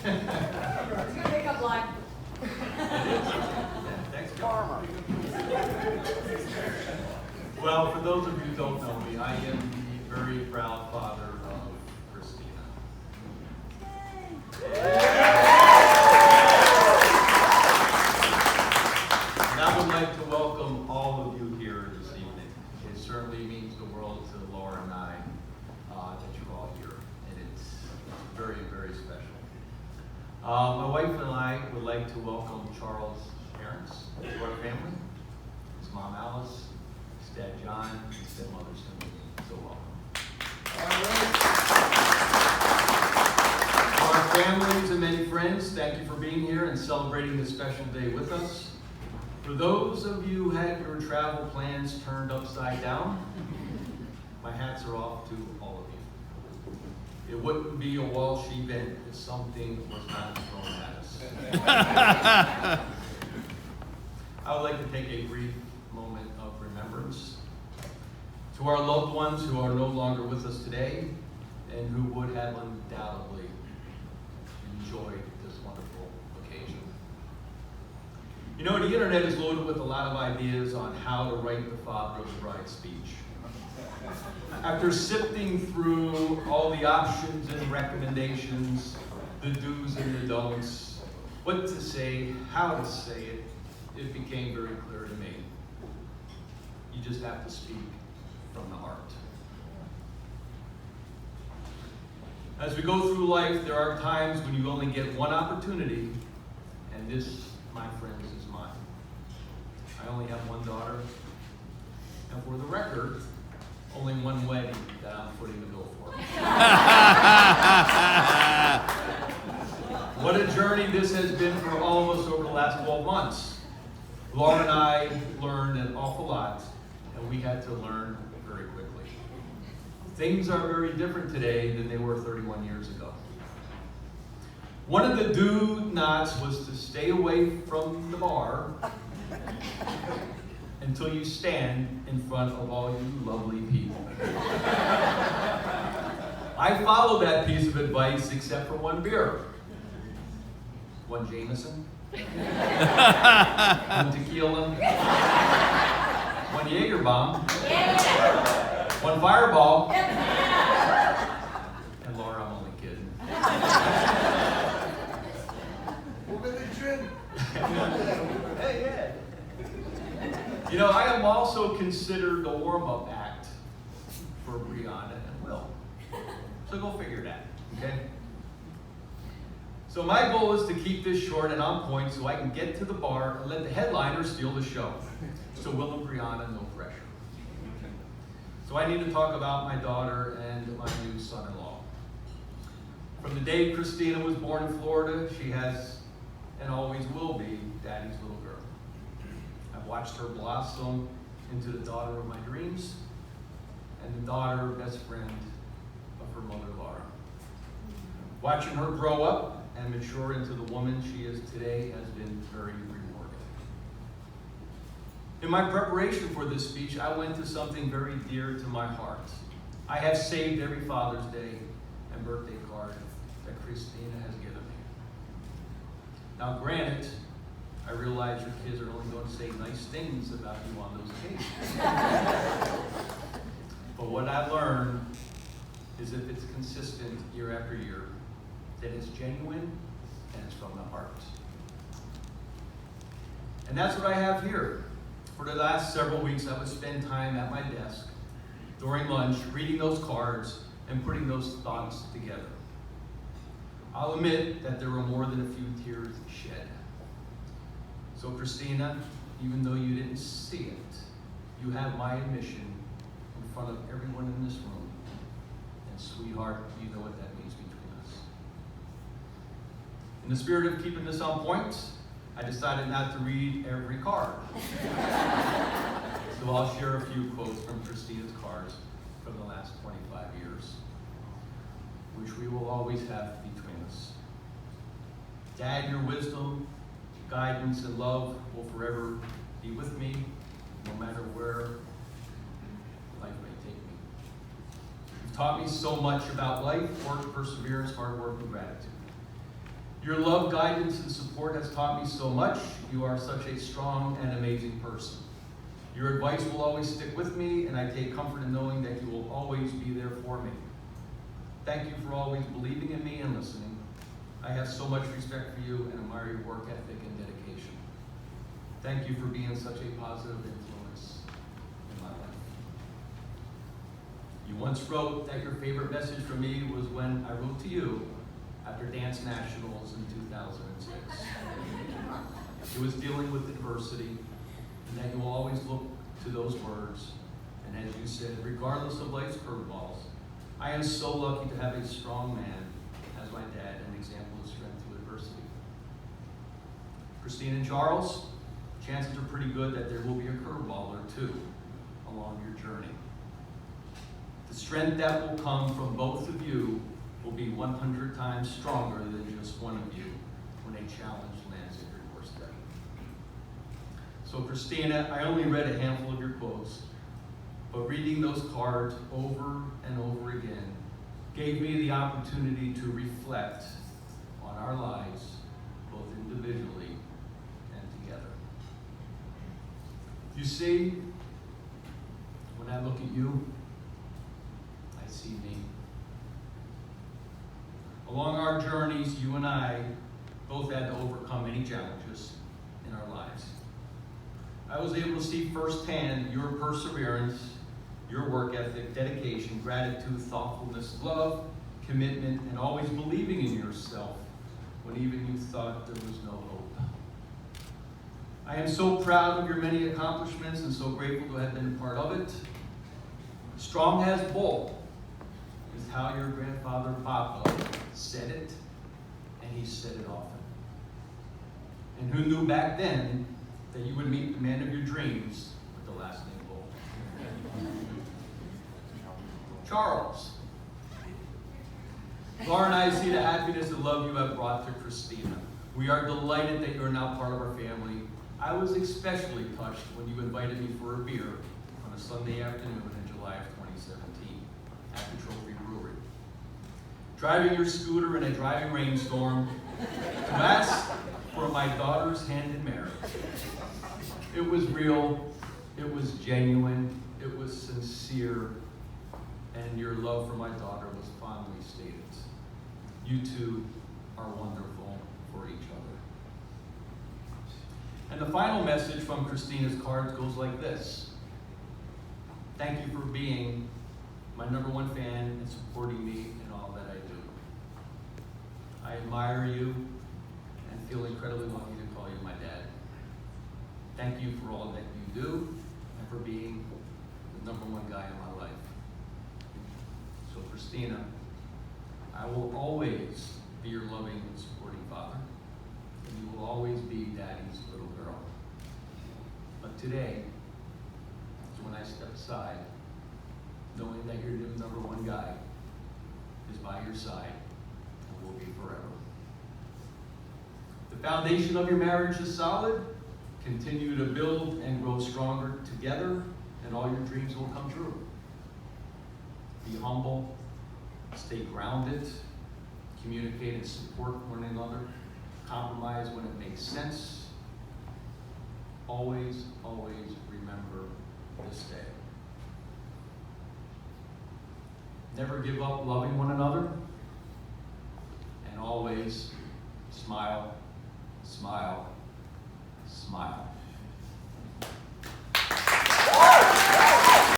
It's gonna pick up line. Thanks, Farmer. Well, for those of you who don't know me, I am the very proud father of Christina. And I would like to welcome all of you here this evening. It certainly means the world to Laura and I that you're all here, and it's very, very special. My wife and I would like to welcome Charles' parents to our family. His mom Alice, his dad John, his stepmother Cindy. So welcome. To our families and many friends, thank you for being here and celebrating this special day with us. For those of you who had your travel plans turned upside down, my hats are off to all of you. It wouldn't be a Walsh event if something was not thrown at us. I would like to take a brief moment of remembrance to our loved ones who are no longer with us today and who would have undoubtedly enjoyed this wonderful occasion. You know, the internet is loaded with a lot of ideas on how to write the father of the bride's speech. After sifting through all the options and recommendations, the do's and the don'ts, what to say, how to say it, it became very clear to me. You just have to speak from the heart. As we go through life, there are times when you only get one opportunity, and this, my friends, is mine. I only have one daughter, and for the record, only one wedding that I'm footing the bill for. What a journey this has been for all of us over the last 12 months. Laura and I learned an awful lot, and we had to learn very quickly. Things are very different today than they were 31 years ago. One of the do-nots was to stay away from the bar until you stand in front of all you lovely people. I followed that piece of advice except for one beer. One Jameson. One tequila. One Jaeger bomb. One Fireball. And Laura, I'm only kidding. Hey, yeah. You know, I am also considered the warm-up act for Brianna and Will. So go figure that, okay? So my goal is to keep this short and on point so I can get to the bar and let the headliner steal the show. So Will and Brianna, no pressure. So I need to talk about my daughter and my new son-in-law. From the day Christina was born in Florida, she has and always will be Daddy's little girl. I've watched her blossom into the daughter of my dreams and the daughter, best friend of her mother, Laura. Watching her grow up and mature into the woman she is today has been very rewarding. In my preparation for this speech, I went to something very dear to my heart. I have saved every Father's Day and birthday card that Christina has given me. Now granted, I realize your kids are only going to say nice things about you on those occasions. But what I learned is if it's consistent year after year, that it's genuine and it's from the heart. And that's what I have here. For the last several weeks, I would spend time at my desk during lunch, reading those cards and putting those thoughts together. I'll admit that there were more than a few tears shed. So Christina, even though you didn't see it, you have my admission in front of everyone in this room. And sweetheart, you know what that means between us. In the spirit of keeping this on point, I decided not to read every card. So I'll share a few quotes from Christina's cards from the last 25 years, which we will always have between us. Dad, your wisdom, guidance, and love will forever be with me, no matter where life may take me. You've taught me so much about life, work, perseverance, hard work, and gratitude. Your love, guidance, and support has taught me so much. You are such a strong and amazing person. Your advice will always stick with me, and I take comfort in knowing that you will always be there for me. Thank you for always believing in me and listening. I have so much respect for you and admire your work ethic and dedication. Thank you for being such a positive influence in my life. You once wrote that your favorite message from me was when I wrote to you after Dance Nationals in 2006. It was dealing with adversity, and that you will always look to those words. And as you said, regardless of life's curveballs, I am so lucky to have a strong man as my dad, an example of strength through adversity. Christine and Charles, chances are pretty good that there will be a curveball or two along your journey. The strength that will come from both of you will be 100 times stronger than just one of you when a challenge lands at your doorstep. So Christina, I only read a handful of your quotes, but reading those cards over and over again gave me the opportunity to reflect on our lives, both individually and together. You see, when I look at you, I see me. Along our journeys, you and I both had to overcome many challenges in our lives. I was able to see firsthand your perseverance, your work ethic, dedication, gratitude, thoughtfulness, love, commitment, and always believing in yourself when even you thought there was no hope. I am so proud of your many accomplishments and so grateful to have been a part of it. Strong as bull is how your grandfather Papa said it, and he said it often. And who knew back then that you would meet the man of your dreams with the last name Bull? Charles. Laura and I see the happiness and love you have brought to Christina. We are delighted that you are now part of our family. I was especially touched when you invited me for a beer on a Sunday afternoon in July of 2017 at the Trophy Brewery. Driving your scooter in a driving rainstorm to ask for my daughter's hand in marriage. It was real, it was genuine, it was sincere, and your love for my daughter was fondly stated. You two are wonderful for each other. And the final message from Christina's cards goes like this. Thank you for being my #1 fan and supporting me in all that I do. I admire you and feel incredibly lucky to call you my dad. Thank you for all that you do and for being the #1 guy in my life. So Christina, I will always be your loving and supporting father, and you will always be Daddy's little girl. But today is when I step aside, knowing that your new #1 guy is by your side and will be forever. The foundation of your marriage is solid. Continue to build and grow stronger together, and all your dreams will come true. Be humble, stay grounded, communicate and support one another, compromise when it makes sense. Always, always remember this day. Never give up loving one another, and always smile, smile, smile.